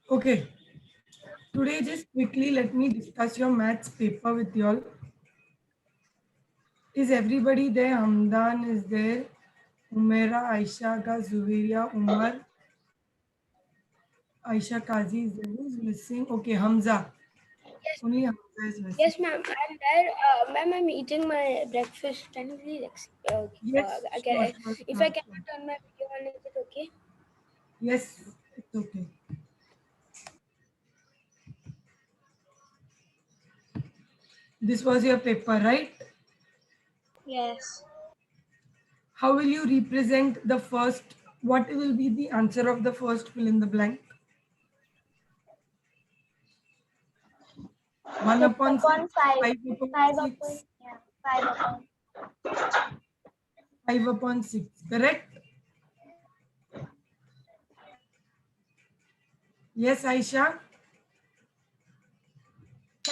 Okay, today just quickly let me discuss your maths paper with you all. Is everybody there? Hamdan is there. Umaira, Aisha, Zuviria, Umar, Aisha Kazi is there. Who's missing? Okay, Hamza. Yes, Only Hamza is missing. yes, ma'am. I'm there. Ma'am, I'm eating my breakfast. Can you please Yes, sure, sure, if sure, I cannot sure. turn my video on, is it okay? Yes, it's okay. This was your paper, right? Yes. How will you represent the first? What will be the answer of the first fill in the blank? 1 6 upon 6, upon 5. 5 upon 5 upon, 6, yeah, 5 upon. 5 upon 6, correct? Yes, Aisha?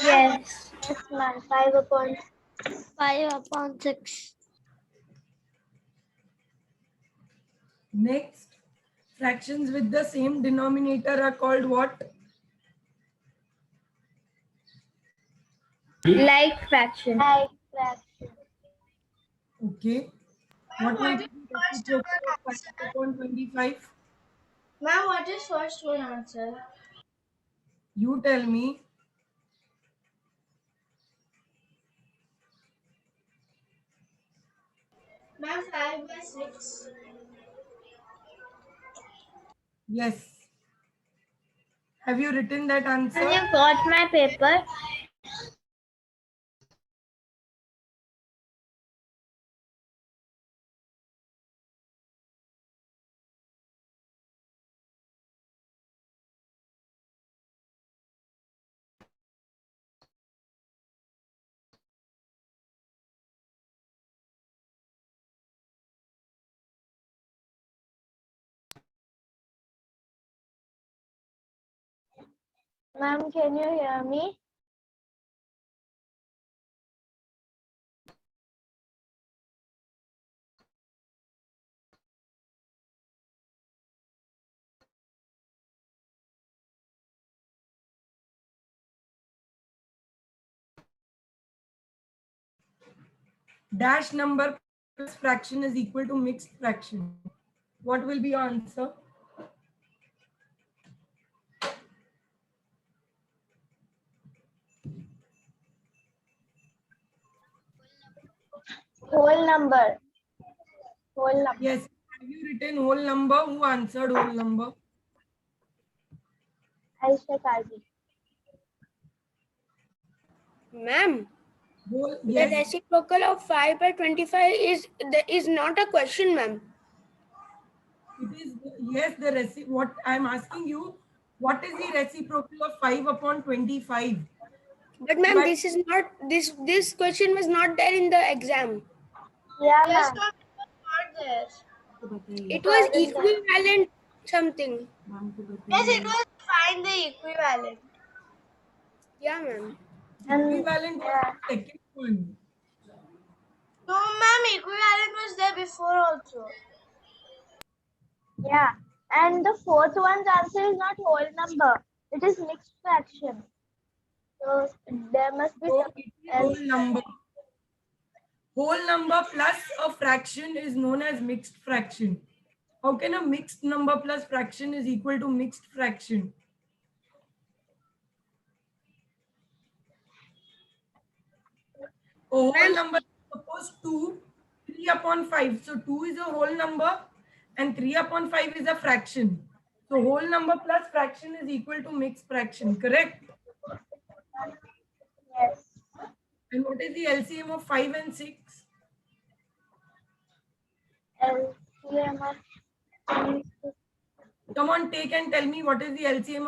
Yes. Yes, ma'am. 5 upon 6. Next, fractions with the same denominator are called what? Like fraction. Like fraction. Okay. What will be the reciprocal of 5 upon 25? Ma'am, what is first one answer? You tell me. Ma'am, 5 by 6. Yes. Have you written that answer? And you got my paper? Ma'am, can you hear me? Dash number plus fraction is equal to mixed fraction. What will be your answer? Whole number. Whole number. Yes. Have you written whole number? Who answered whole number? Aisha Kazi. Ma'am, Whole, the yes. reciprocal of 5 by 25 is not a question, ma'am. It is, yes, what I'm asking you, what is the reciprocal of 5 upon 25? But ma'am, But this is not this question was not there in the exam. Yeah, Yes, ma'am. ma'am, it was not there. It It was wasn't there. equivalent something. Yes, it was find the equivalent. Yeah, ma'am. And equivalent was yeah, the second one. No, ma'am, equivalent was there before also. yeah. And the fourth one's answer is not whole number. It is mixed fraction. So there must be So some it is else. whole number. Whole number plus a fraction is known as mixed fraction. How can a mixed number plus fraction is equal to mixed fraction? A whole Ma'am, number, suppose 2, 3 upon 5. So 2 is a whole number and 3 upon 5 is a fraction. So whole number plus fraction is equal to mixed fraction, correct? Yes. And what is the LCM of 5 and 6? LCM of Come on, take and tell me what is the LCM.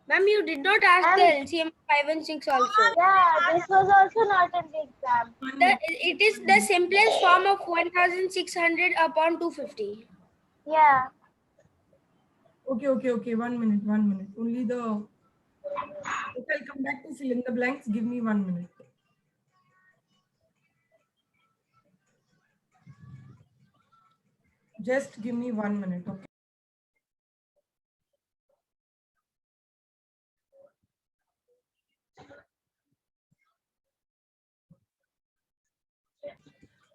ma'am, you did not ask the LCM of 5 and 6 also. yeah, this was also not in the exam. It is the simplest form of 1600 upon 250. Yeah. Okay. 1 minute. Only the. Okay, I'll come back to fill in the blanks. Give me 1 minute. Just give me 1 minute, okay?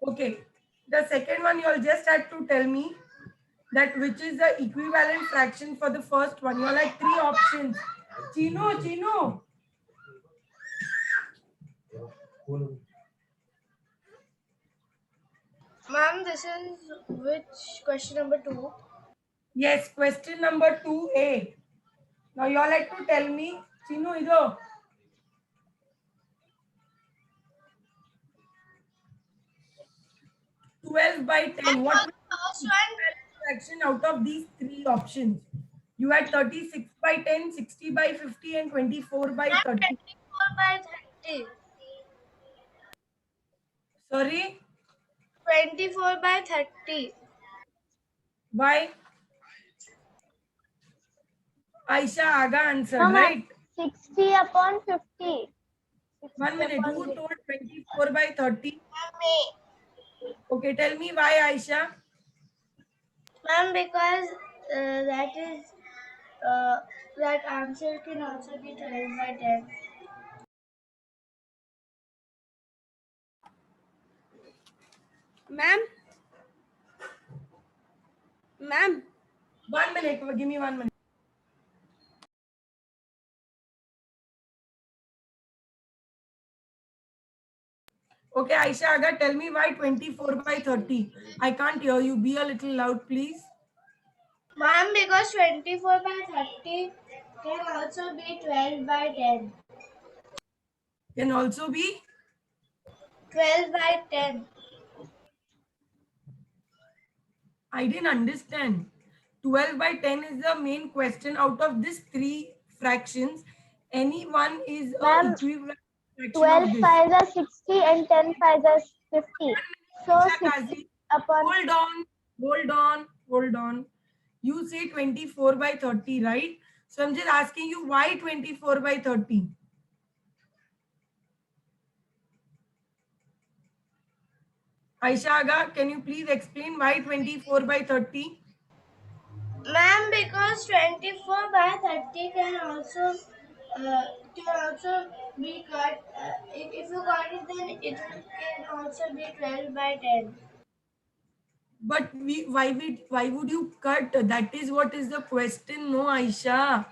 Okay. The second one, you all just had to tell me that which is the equivalent fraction for the first one. You all had three options. Chino. Ma'am, this is which question number 2? Yes, question number 2A. Now you all had to tell me. Chino, idho. 12 by 10. What will be First the one, equivalent fraction out of these three options? You had 36 by 10, 60 by 50, and 24 by 30. 24 by 30. Sorry, 24 by 30. why? Aisha Aga answered, No, ma'am. right? 60 upon 50. 1 60 minute. upon Who 50. told 24 by 30? Ma'am, Okay, tell me why, Aisha. ma'am, because that is uh, that answer can also be 12 by 10. Ma'am, ma'am. 1 minute. Give me 1 minute. Okay, Aisha Aga, tell me why 24 by 30. I can't hear you. Be a little loud, please. Ma'am, because 24 by 30 can also be 12 by 10. Can also be. 12 by 10. I didn't understand. 12 by 10 is the main question. Out of these three fractions, any one is a Ma'am, equivalent fraction 12 of this. fives are 60 and 10 fives are 50. So Aisha 60 Kazi, upon hold on. You say 24 by 30, right? So I'm just asking you why 24 by 30? Aisha Aga, can you please explain why 24 by 30? Ma'am, because 24 by 30 can also be cut. If you cut it, then it can also be 12 by 10. But why would you cut? That is what is the question, no, Aisha.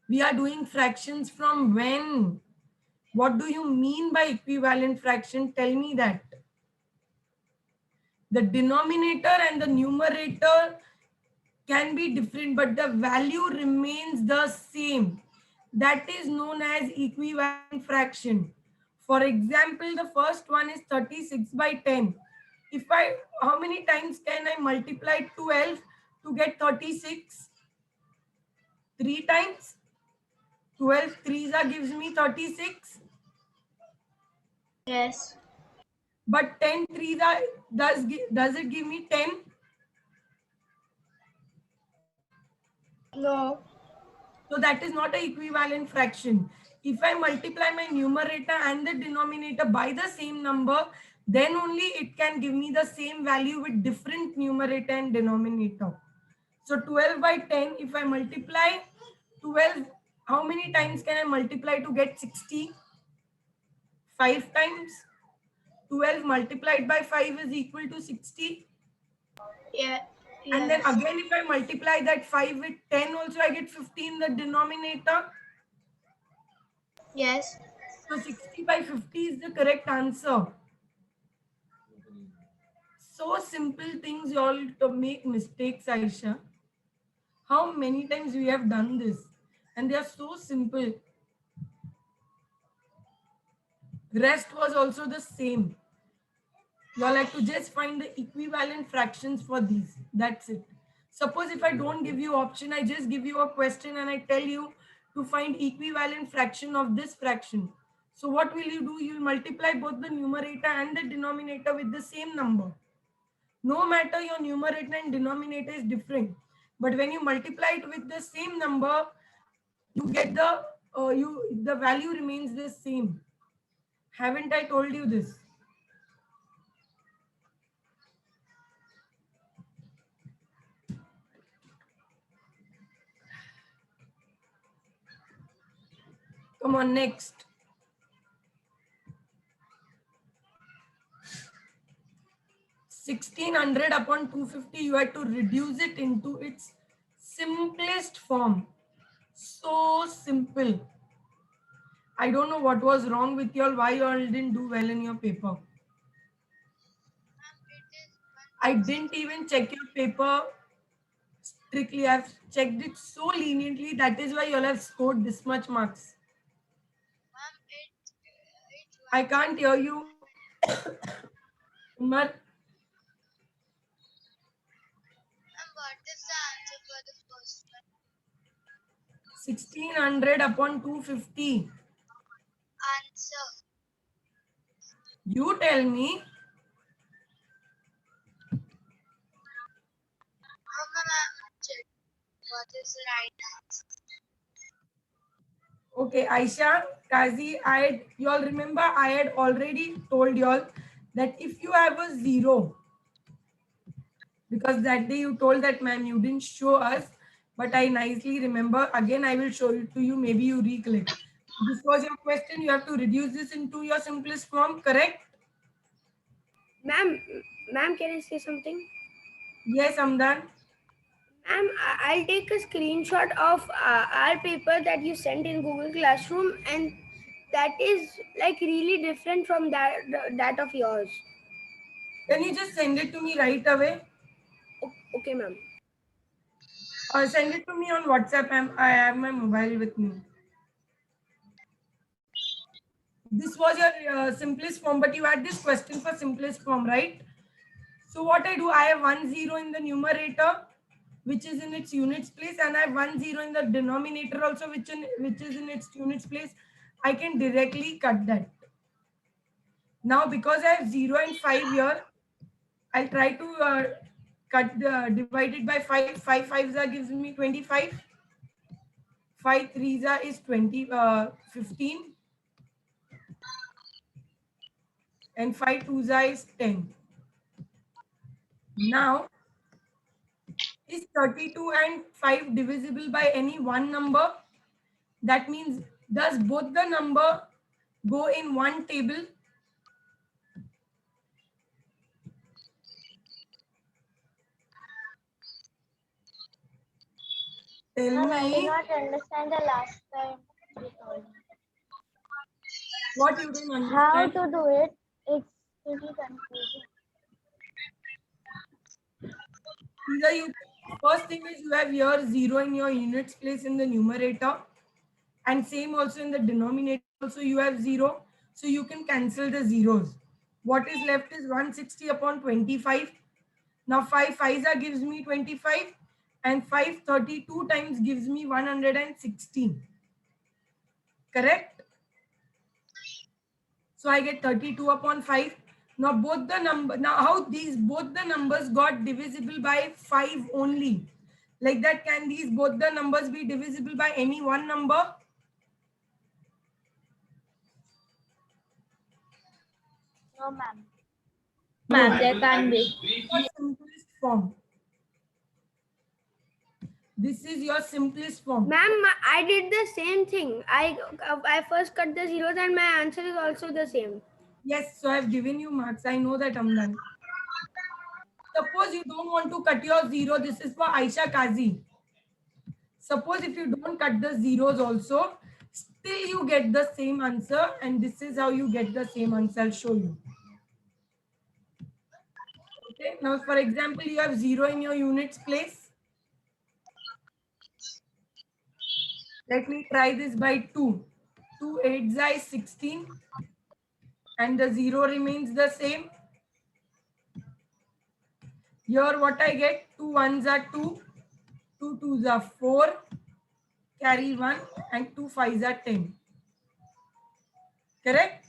We are doing fractions from when? What do you mean by equivalent fraction? Tell me that. The denominator and the numerator can be different, but the value remains the same. That is known as equivalent fraction. For example, the first one is 36 by 10. How many times can I multiply 12 to get 36? 3 times. 12 threes are gives me 36. Yes. But 10 threes are, does it give me 10? No. So that is not an equivalent fraction. If I multiply my numerator and the denominator by the same number, then only it can give me the same value with different numerator and denominator. So 12 by 10, if I multiply 12, how many times can I multiply to get 60? 5 times. 12 multiplied by 5 is equal to 60. Yeah. And then Yes. again, if I multiply that 5 with 10 also, I get 50 in the denominator. Yes. So 60 by 50 is the correct answer. So simple things you all to make mistakes, Aisha. How many times we have done this? And they are so simple. Rest was also the same. You all have to just find the equivalent fractions for these. That's it. Suppose if I don't give you option, I just give you a question and I tell you to find equivalent fraction of this fraction. So what will you do? You will multiply both the numerator and the denominator with the same number. No matter your numerator and denominator is different, but when you multiply it with the same number, you get the value remains the same. Haven't I told you this? Come on, next. 1600 upon 250, you had to reduce it into its simplest form. So simple. I don't know what was wrong with you all, why you all didn't do well in your paper. I didn't even check your paper strictly. I've checked it so leniently. That is why you all have scored this much marks. I can't hear you. Umar, 1600 upon 250. You tell me. Okay, Aisha, Kazi, you all remember I had already told you all that if you have a zero, because that day you told that ma'am you didn't show us, but I nicely remember. Again, I will show it to you. Maybe you recollect. This was your question. You have to reduce this into your simplest form, correct? Ma'am, can I say something? Yes, Amdan. Ma'am, I'll take a screenshot of our paper that you sent in Google Classroom, and that is like really different from that of yours. Can you just send it to me right away? Okay, ma'am. Send it to me on WhatsApp. I have my mobile with me. This was your simplest form, but you had this question for simplest form, right? So what I do, I have 1 0 in the numerator, which is in its units place, and I have 1 0 in the denominator also, which is in its units place. I can directly cut that. Now, because I have 0 and 5 here, I'll try to divide it by 5. 5 5s gives me 25. 5 3s is 15. And 5 2s is 10. Now, is 32 and 5 divisible by any one number? That means, does both the number go in one table? Tell Ma'am, I did me not understand the last time you told me. what you didn't How understand. to do it? It's pretty confusing. Either you, first thing is you have here 0 in your units place in the numerator, and same also in the denominator also you have 0. So you can cancel the zeros. What is left is 160 upon 25. Now 5 5s gives me 25, and 532 times gives me 116. Correct? So I get 32 upon 5. Now both the number, now how these both the numbers got divisible by 5 only? Like that, can these both the numbers be divisible by any one number? No, ma'am. No. There can't be. Your simplest form. This is your simplest form. Ma'am, I did the same thing. I first cut the zeros, and my answer is also the same. Yes, so I've given you marks. I know that, Amdan. Suppose you don't want to cut your zero. This is for Aisha Kazi. Suppose if you don't cut the zeros also, still you get the same answer, and this is how you get the same answer. I'll show you. Okay, now for example, you have 0 in your units place. Let me try this by 2. 2 8s is 16, and the 0 remains the same. Here what I get, 2 1s are 2, 2 2s are 4, carry 1, and 2 5s are 10. Correct?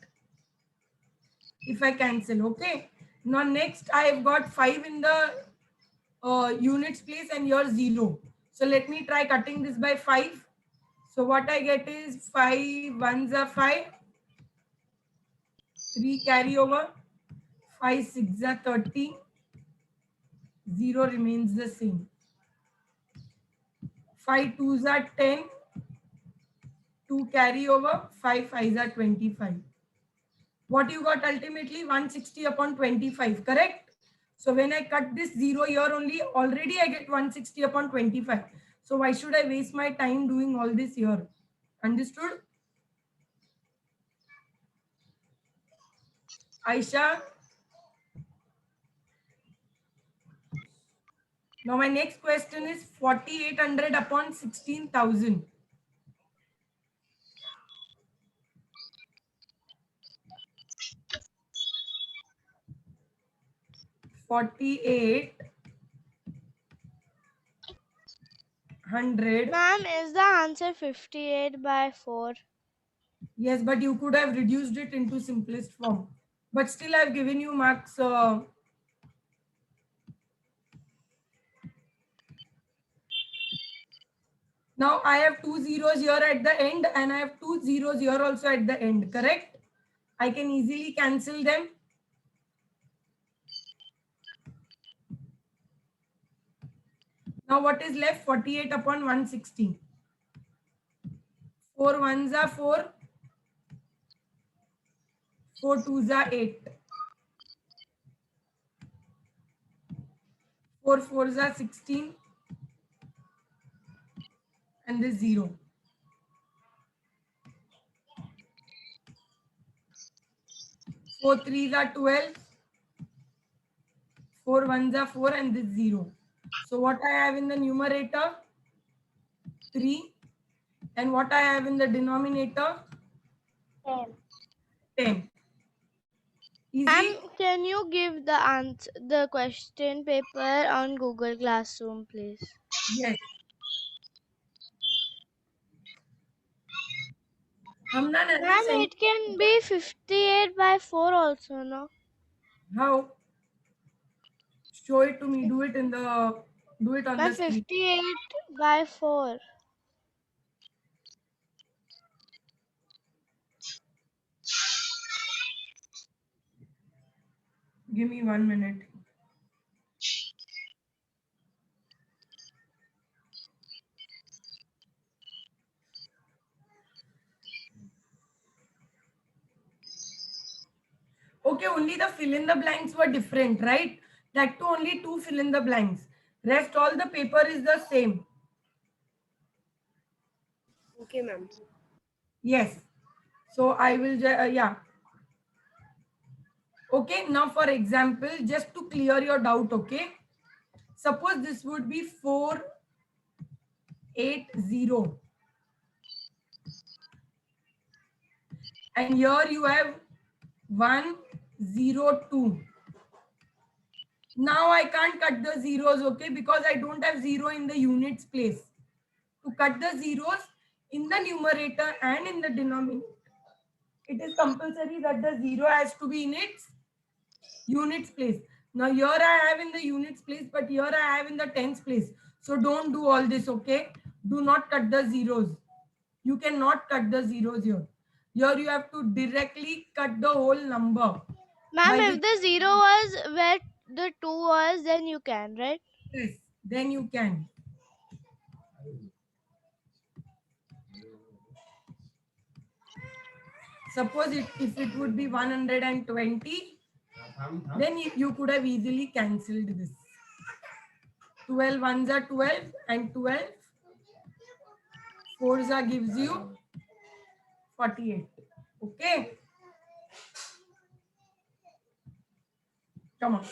If I cancel, okay. Now next I have got 5 in the units place, and your 0. So let me try cutting this by 5. So what I get is 5 1s are 5, 3 carry over, 5 6 are 30, 0 remains the same. 5 2s are 10, 2 carry over, 5 5s are 25. What you got ultimately? 160 upon 25, correct? So when I cut this 0 here only, already I get 160 upon 25. So why should I waste my time doing all this here? Understood? Aisha? Now my next question is 4800 upon 16,000. 4800. Ma'am, is the answer 58/4? Yes, but you could have reduced it into simplest form. But still I've given you marks. Now I have two zeros here at the end and I have two zeros here also at the end, correct? I can easily cancel them. Now what is left? 48 upon 160. 4 ones are 4. 4 twos are 8. 4 fours are 16. And this 0. 4 threes are 12. 4 ones are 4 and this 0. So what I have in the numerator? 3. And what I have in the denominator? 10. 10. Easy? Ma'am, can you give the answer, the question paper on Google Classroom, please? Yes. Hamdan, have you Ma'am, sent? it can be 58/4 also, no? How? Show it to me. Do it on the Ma'am, screen. 58/4. Give me 1 minute. Okay, only the fill in the blanks were different, right? That too only 2 fill in the blanks. Rest all the paper is the same. Okay, ma'am. Yes. So I will, yeah. Okay, now for example, just to clear your doubt, okay? Suppose this would be 480. And here you have 102. Now I can't cut the zeros, okay? Because I don't have 0 in the units place. To cut the zeros in the numerator and in the denominator, it is compulsory that the 0 has to be in its units place. Now here I have in the units place, but here I have in the tens place. So don't do all this, okay? Do not cut the zeros. You cannot cut the zeros here. Here you have to directly cut the whole number. Ma'am, By if the 0 was where the 2 was, then you can, right? yes, then you can. Suppose if it would be 120, then you could have easily cancelled this. 12 ones are 12 and 12 fours are gives you 48. Okay. Come on.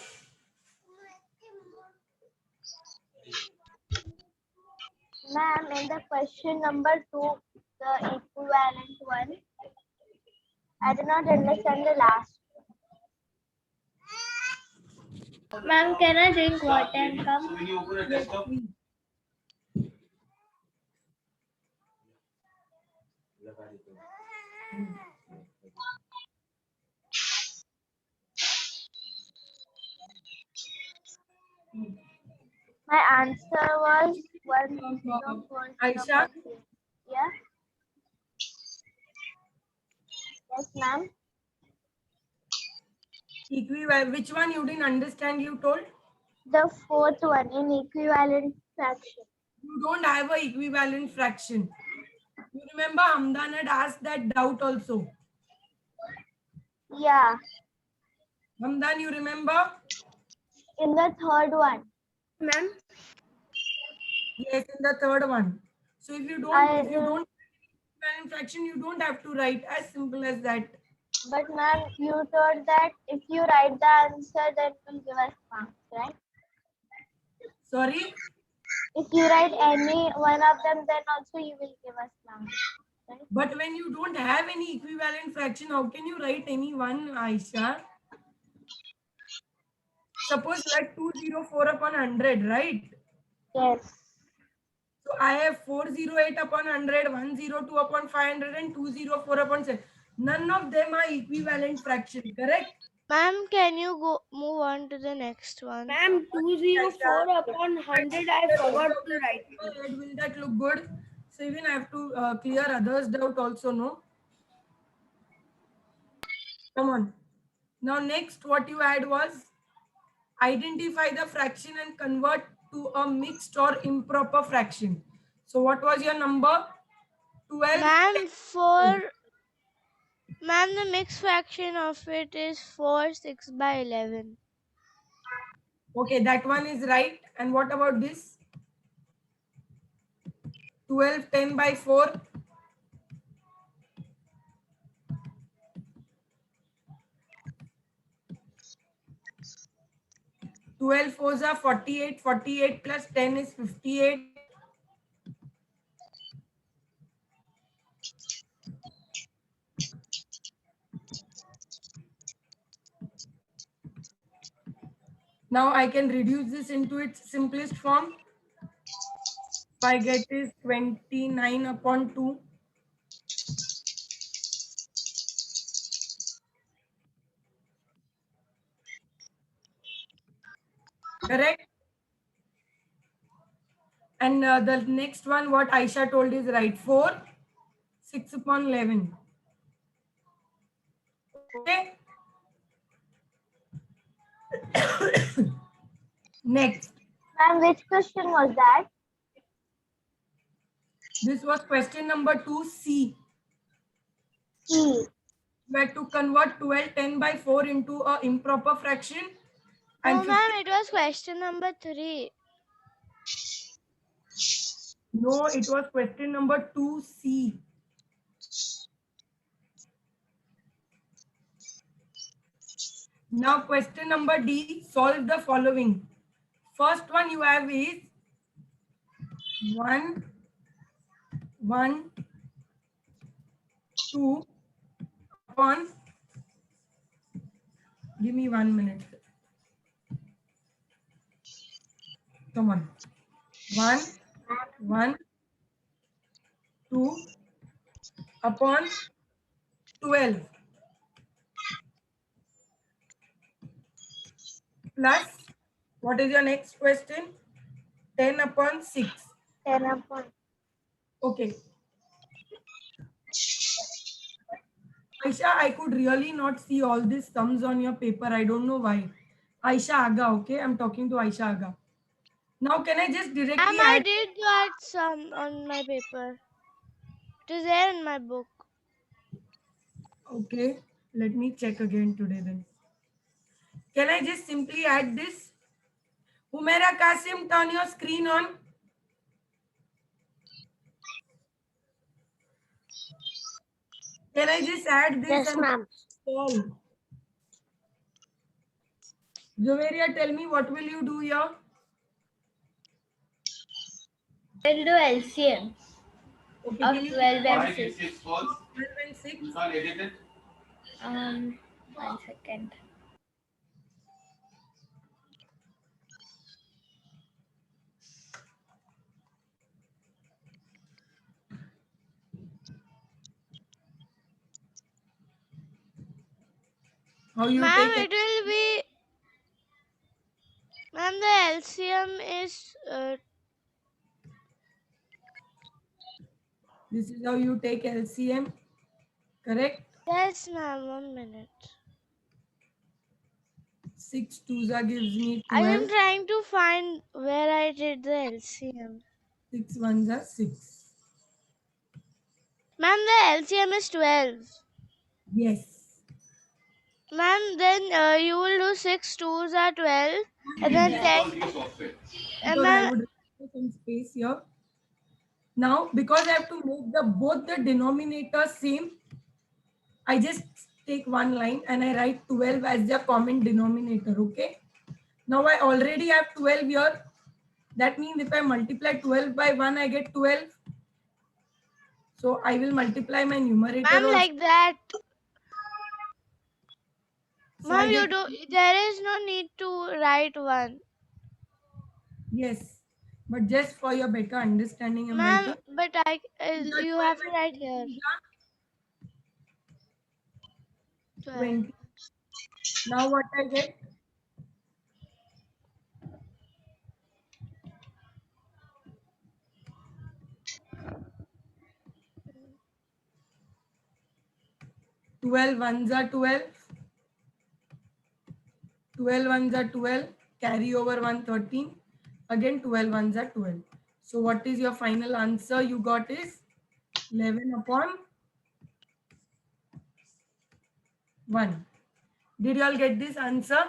Ma'am, in the question number 2, the equivalent one, I did not understand the last. Ma'am, can I drink water and come? Yes, please. My answer was 104. Aisha? Yeah. Yes, ma'am. Which one you didn't understand you told? The fourth one in equivalent fraction. You don't have a equivalent fraction. You remember Hamdan had asked that doubt also. Yeah. Hamdan, you remember? In the third one. Ma'am, Yes, in the third one. So if you don't equivalent fraction, you don't have to write, as simple as that. But ma'am, you told that if you write the answer, then will give us marks, right? Sorry? If you write any one of them, then also you will give us marks, right? But when you don't have any equivalent fraction, how can you write any one, Aisha? Suppose let 204 upon 100, right? Yes. So I have 408 upon 100, 102 upon 500, and 204 upon 7. None of them are equivalent fraction, correct? Ma'am, can you go move on to the next one? ma'am, 204 upon 100, I forgot to write. Will that look good? So even I have to clear others' doubt also, no? Come on. Now next what you had was identify the fraction and convert to a mixed or improper fraction. So what was your number? 12. Ma'am, the mixed fraction of it is 4 6 by 11. Okay, that one is right. And what about this? 12 10 by 4. 12 fours are 48. 48 plus 10 is 58. Now I can reduce this into its simplest form. If I get is 29 upon 2. Correct? And the next one, what Aisha told is right. 4, 6 upon 11. Okay? Next. Ma'am, which question was that? This was question number 2C. C. Where to convert 12 10 by 4 into a improper fraction. And No, ma'am, it was question number 3. no, it was question number 2C. Now question number D, solve the following. First one you have is 1, 1, 2 upon, give me 1 minute. Come on. 1, 1, 2 upon 12 plus, what is your next question? 10 upon 6. 10 upon. Okay. Aisha, I could really not see all these sums on your paper. I don't know why. Aisha Aga, okay? I'm talking to Aisha Aga. Now, can I just Ma'am, directly I add? did write some on my paper. It is there in my book. Okay, let me check again today then. Can I just simply add this? Humaira Kasim, turn your screen on. Can I just add this? Yes, and ma'am. solve? Joveria, tell me what will you do here? We'll do LCM Okay, of can you 12 Why and did 6. 6 false? 12 and 6? You can't edit it. 1 second. How you Ma'am, take it will be. Ma'am, the LCM is. This is how you take LCM, correct? Yes, ma'am, 1 minute. 6 twos are gives me I am 12. trying to find where I did the LCM. 6 ones are 6. Ma'am, the LCM is 12. Yes. Ma'am, then you will do 6 twos are 12 and then 10, and Because I then would require some space here. Now, because I have to make the both the denominators same, I just take one line and I write 12 as the common denominator. Okay. Now I already have 12 here. That means if I multiply 12 by 1, I get 12. So I will multiply my numerator ma'am, also. like that. So I Ma'am, you get, do. There is no need to write one. yes. But just for your better understanding, I'm Ma'am, writing. but These are you 12 have to and write here. these are 12. 20. Now what I get? Twelve ones are 12. 12 ones are 12. Carry over 113. Again 12 ones are 12. So what is your final answer you got is 11 upon 1. Did you all get this answer?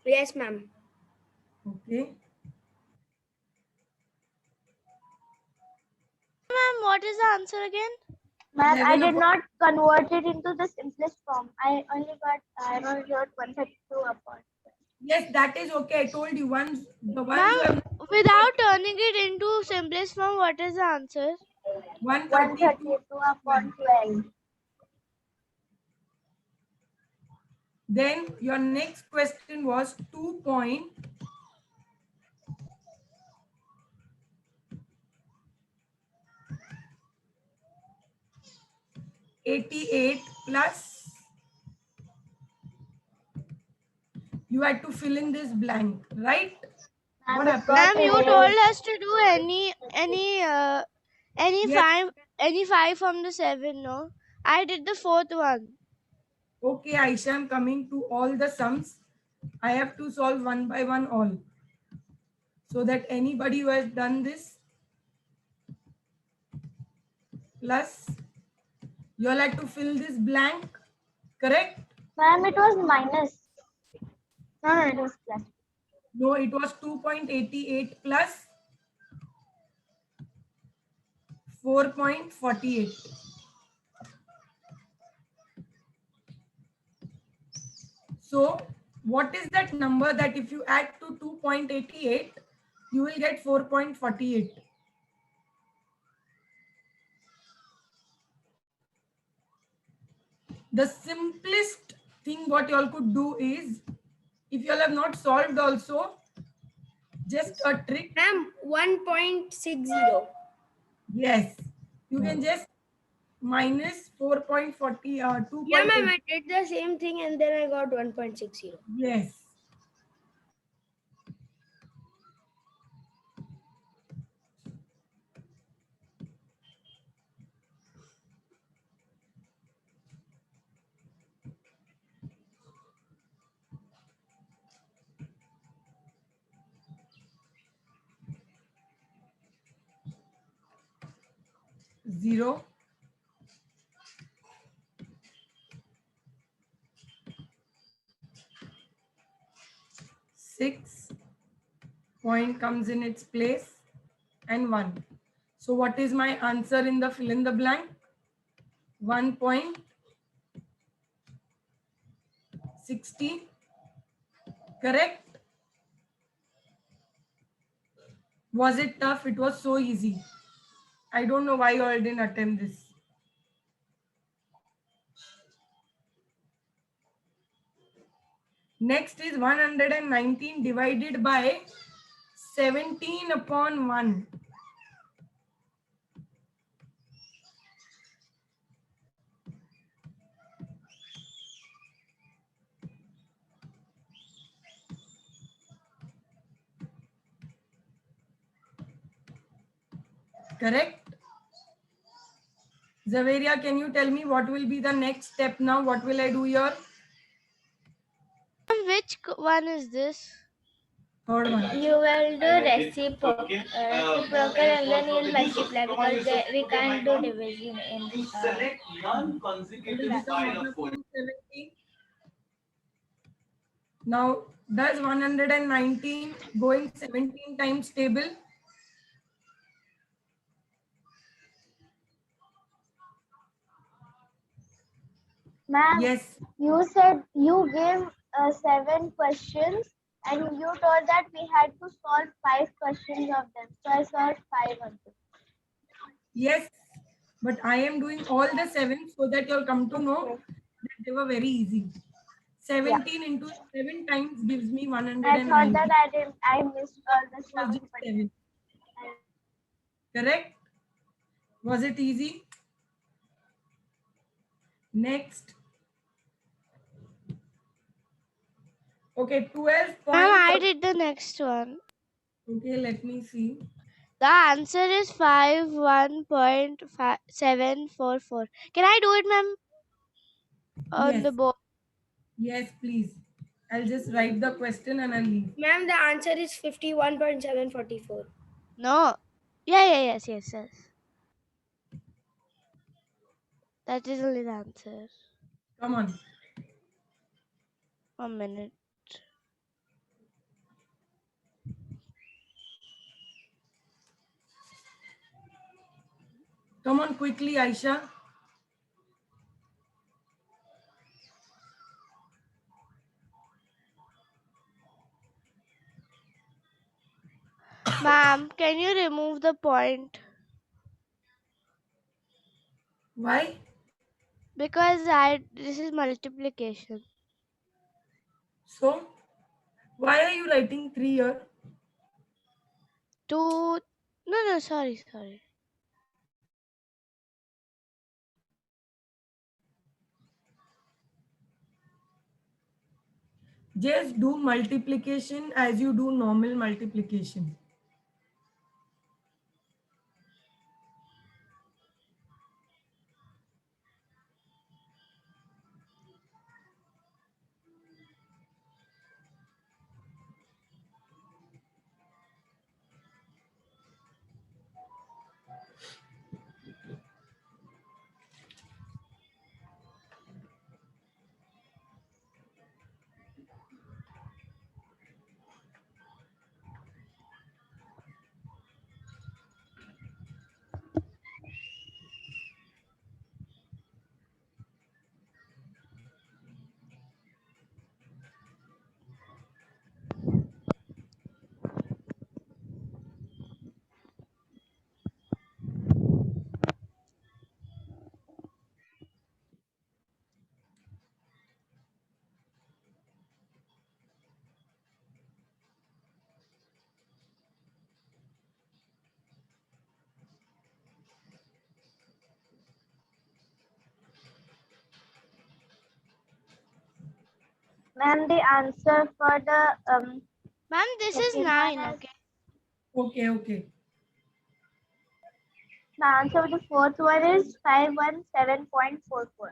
Yes, ma'am. Okay. Ma'am, what is the answer again? Ma'am, I 11 did upon, not convert it into the simplest form. I only got 132 upon. yes, that is okay. I told you once the ones you have Ma'am, not without turning it into simplest form, what is the answer? 132. 132 upon 12. Then your next question was 2.88 plus. You had to fill in this blank, right? What Ma'am, it happened? got Ma'am, you told erased. us to do any Yes. five from the 7. No, I did the fourth one. Okay, Aisha, I'm coming to all the sums. I have to solve one by one all. So that anybody who has done this plus, you'll have to fill this blank, correct? Ma'am, it was minus. No, it was plus. No, it was 2.88 plus 4.48. So what is that number that if you add to 2.88, you will get 4.48? The simplest thing what you all could do is, if you all have not solved also, just a trick. Ma'am, 1.60. Yes, you can just minus 4.40 Yeah, ma'am, 2.8. I did the same thing and then I got 1.60. Yes. Zero. Six. Point comes in its place and 1. So what is my answer in the fill in the blank? 1.60. Correct? Was it tough? It was so easy. I don't know why you all didn't attempt this. Next is 119 divided by 17 upon 1. Correct? Zaveria, can you tell me what will be the next step now? What will I do here? Ma'am, which one is this? Third one. You will do reciprocal and then you'll multiply because we can't do division in. It will become what of 270? Now, does 119 going 17 times table? Ma'am, Yes. you said you gave 7 questions and you told that we had to solve 5 questions of them. So I solved 5 answers. Yes. But I am doing all the 7 so that you'll come to know Okay. that they were very easy. Yeah. 17 into 7 times gives me I thought that 190. I missed all the It was stuff, just but 7. Correct? Was it easy? Next. Okay, 12 Ma'am, point. I did the next one. Okay, let me see. The answer is 51.744. Can I do it, ma'am? On Yes. the board. Yes, please. I'll just write the question and I'll leave. Ma'am, the answer is 51.744. No. Yes. That is only the answer. Come on. 1 minute. Come on quickly, Aisha. Ma'am, can you remove the point? Why? Because this is multiplication. So, why are you writing 3 here? No, sorry. Just do multiplication as you do normal multiplication. ma'am, the answer for the Ma'am, this is second 9, one is okay? Okay. the answer for the fourth one is 517.44.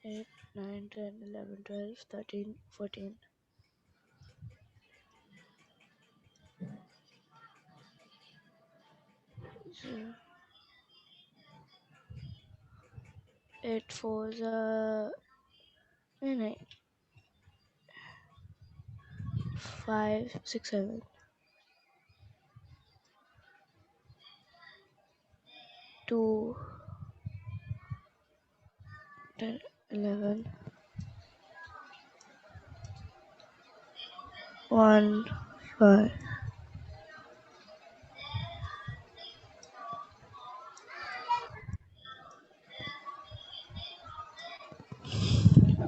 Eight, 9, 10, 11, 12, 13, 14. So, 8 fours are 9, 5, 6, 7. 2, 10, 11. 1, 5.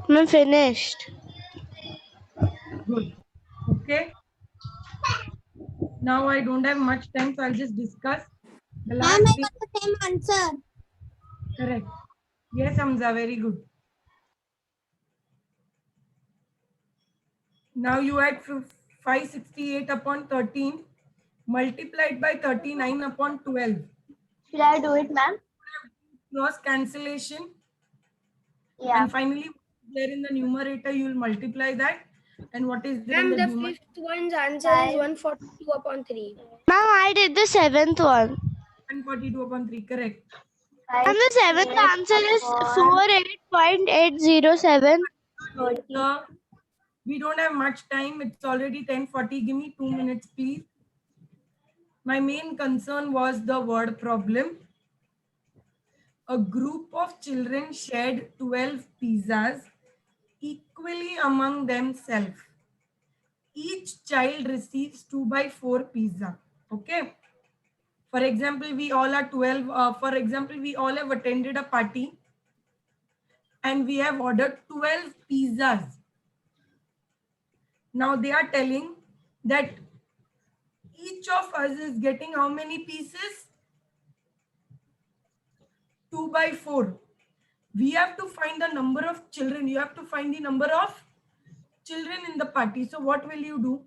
I'm finished. Good. Okay. Now I don't have much time, so I'll just discuss. The Ma'am, last I bit. got the same answer. Correct. Yes, Hamza, very good. Now you add 568 upon 13 multiplied by 39 upon 12. Should I do it, ma'am? Cross cancellation. Yeah. And finally, there in the numerator, you will multiply that. And what is there in Ma'am, the the numerator? fifth one's answer is 5. 142 upon 3. Ma'am, I did the seventh one. 142 upon 3, correct. And the seventh 568 answer is upon 48.807. 30. We don't have much time. It's already 10:40. Give me 2 minutes, please. My main concern was the word problem. A group of children shared 12 pizzas equally among themselves. Each child receives 2 by 4 pizza. Okay. For example, we all are 12. For example, we all have attended a party and we have ordered 12 pizzas. Now they are telling that each of us is getting how many pieces? 2 by 4. We have to find the number of children. You have to find the number of children in the party. So what will you do?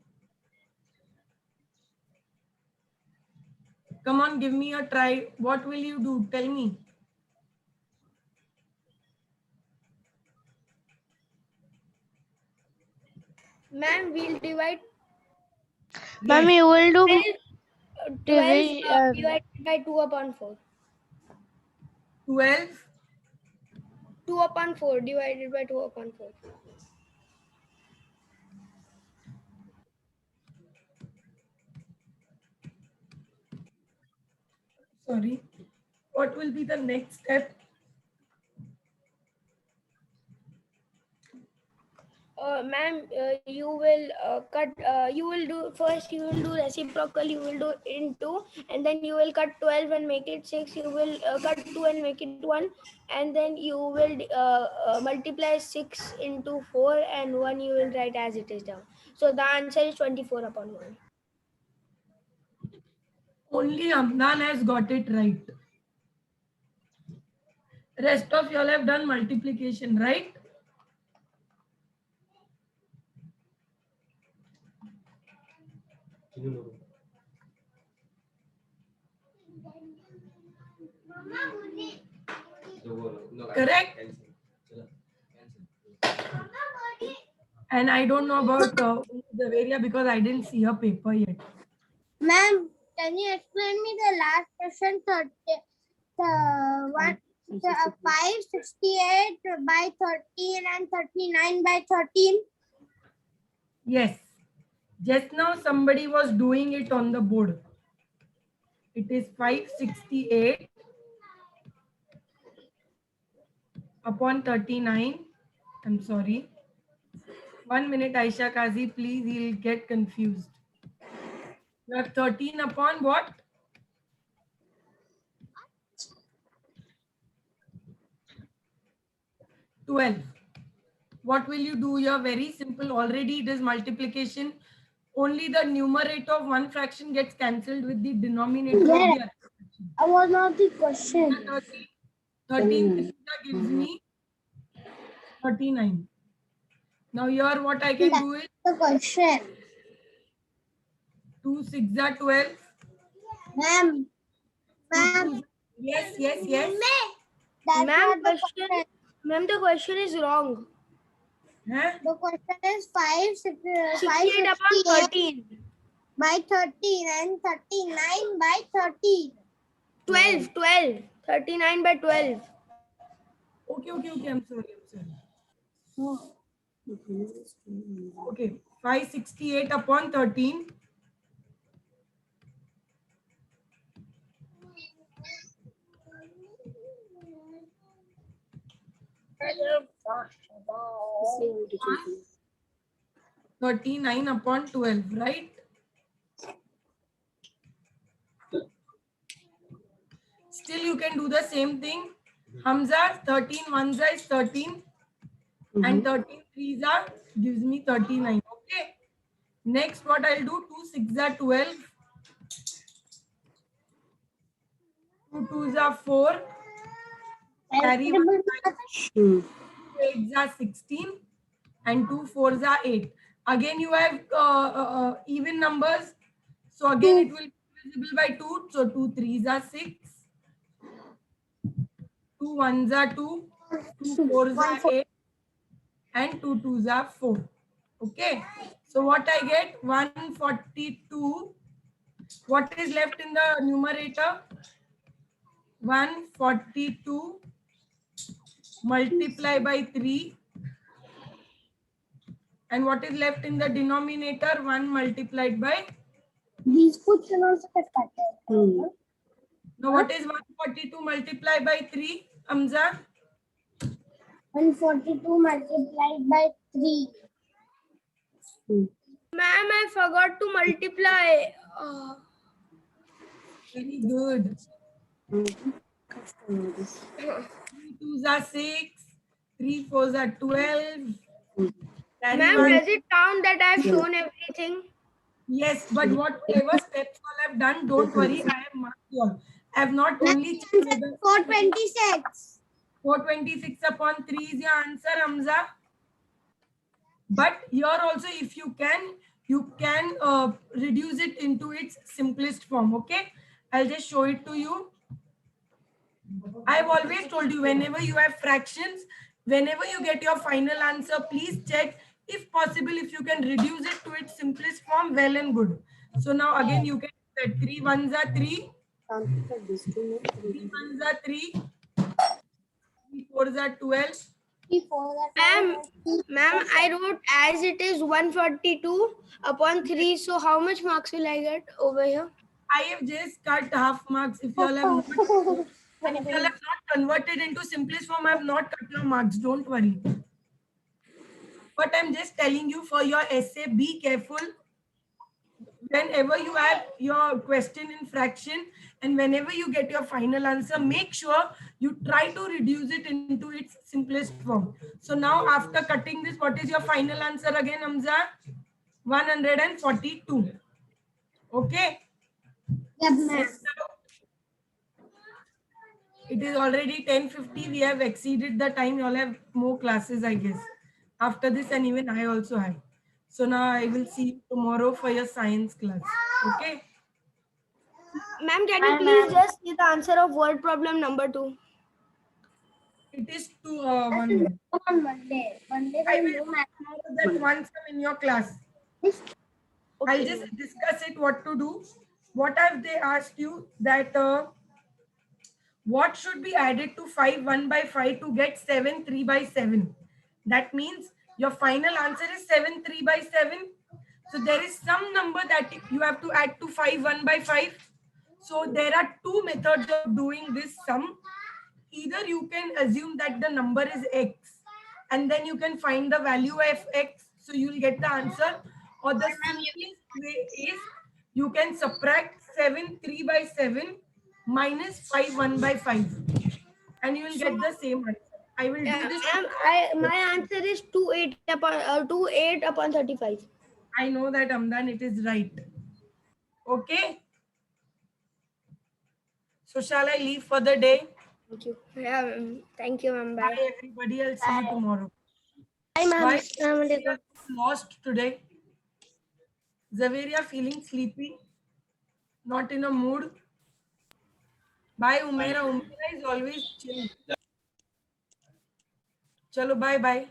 Come on, give me a try. What will you do? Tell me. Ma'am, we'll divide Ma'am, Yes, you will do 12 division. divided by 2 upon 4. 12. 2 upon 4 divided by 2 upon 4. Sorry. What will be the next step? Ma'am, you will cut, you will do first, you will do reciprocal, you will do into, and then you will cut 12 and make it 6, you will cut 2 and make it 1, and then you will multiply 6 into 4 and 1 you will write as it is down. So the answer is 24 upon 1. Only Amnan has got it right. Rest of y'all have done multiplication, right? Correct? And I don't know about the area because I didn't see her paper yet. Ma'am, can you explain me the last question? 568 by 13 and 39 by 13. Yes. Just now somebody was doing it on the board. It is 568 upon 39. I'm sorry. 1 minute, Aisha Kazi, please. He'll get confused. You have 13 upon what? Twelve. What will you do? You're very simple. Already it is multiplication. Only the numerator of one fraction gets cancelled with the denominator of the other fraction. I was not the question. 13 gives me 39. Now here what I can do is The question. 2 6 are 12. Ma'am. Yes. That's Ma'am, not the question, question. ma'am, the question is wrong. Huh? The question is 68 upon 13. by 13 and 39 by 13. 12. 39 by 12. Okay. I'm sorry. Okay. 568 upon 13. Oh. 39 upon 12, right? Still you can do the same thing. Hamza, 13 ones is 13 and 13 threes are gives me 39. Okay. Next what I'll do, 2 6 are 12. 2 2s are 4. Carry 1 2 8s are 16 and 2 4s are 8. Again you have even numbers. So again it will be divisible by 2. So 2 3s are 6. 2 1s are 2. 2 4s are 8 and 2 2s are 4. Okay. So what I get? 142. What is left in the numerator? 142 multiply by 3. And what is left in the denominator? 1 multiplied by. These question also cut. Now what is 142 multiplied by 3? Amza? 142 multiplied by 3. Ma'am, I forgot to multiply. Very good. 3 2s are 6. 3 4s are 12. Carry Ma'am, one. does it count that I've shown everything? Yes, but whatever steps all I've done, don't worry, I have marked you all. I have not only checked whether 426. 426 upon 3 is your answer, Hamza. But here also, if you can reduce it into its simplest form. Okay, I'll just show it to you. I've always told you, whenever you have fractions, whenever you get your final answer, please check if possible, if you can reduce it to its simplest form, well and good. So now again, you can set 3 1s are 3, 3 1s are 3, 3 4s are 12. Ma'am, I wrote as it is 142 upon 3. So how much marks will I get over here? I have just cut half marks. If you all have not, if you all have not converted into simplest form, I have not cut your marks. Don't worry. But I'm just telling you for your essay, be careful. Whenever you have your question in fraction and whenever you get your final answer, make sure you try to reduce it into its simplest form. So now after cutting this, what is your final answer again, Hamza? 142. Okay. It is already 10:50. We have exceeded the time. You all have more classes, I guess. After this, and even I also have. So now I will see you tomorrow for your science class. Okay. Ma'am, can you please just see the answer of word problem number 2? It is to 1 minute. On Monday. Monday I there will is no math. do that once I'm in your class. I'll just discuss it what to do. What have they asked you that what should be added to 5 1 by 5 to get 7 3 by 7? That means your final answer is 7 3 by 7. So there is some number that you have to add to 5 1 by 5. So there are two methods of doing this sum. Either you can assume that the number is x and then you can find the value of x, so you will get the answer. Or the simplest way is you can subtract 7 3 by 7 minus 5 1 by 5 and you will get the same answer. I will do this. Ma'am, my answer is 2 8 upon 35. I know that, Amdan, it is right. Okay. So shall I leave for the day? Thank you. Yeah, ma'am. Thank you, ma'am. Bye Bye. everybody. I'll see you tomorrow. Bye, ma'am. Bye. Assalamualaikum. Lost today. Zaveria feeling sleepy, not in a mood. Bye, Umaira. Umaira is always chill. Chalo, bye bye.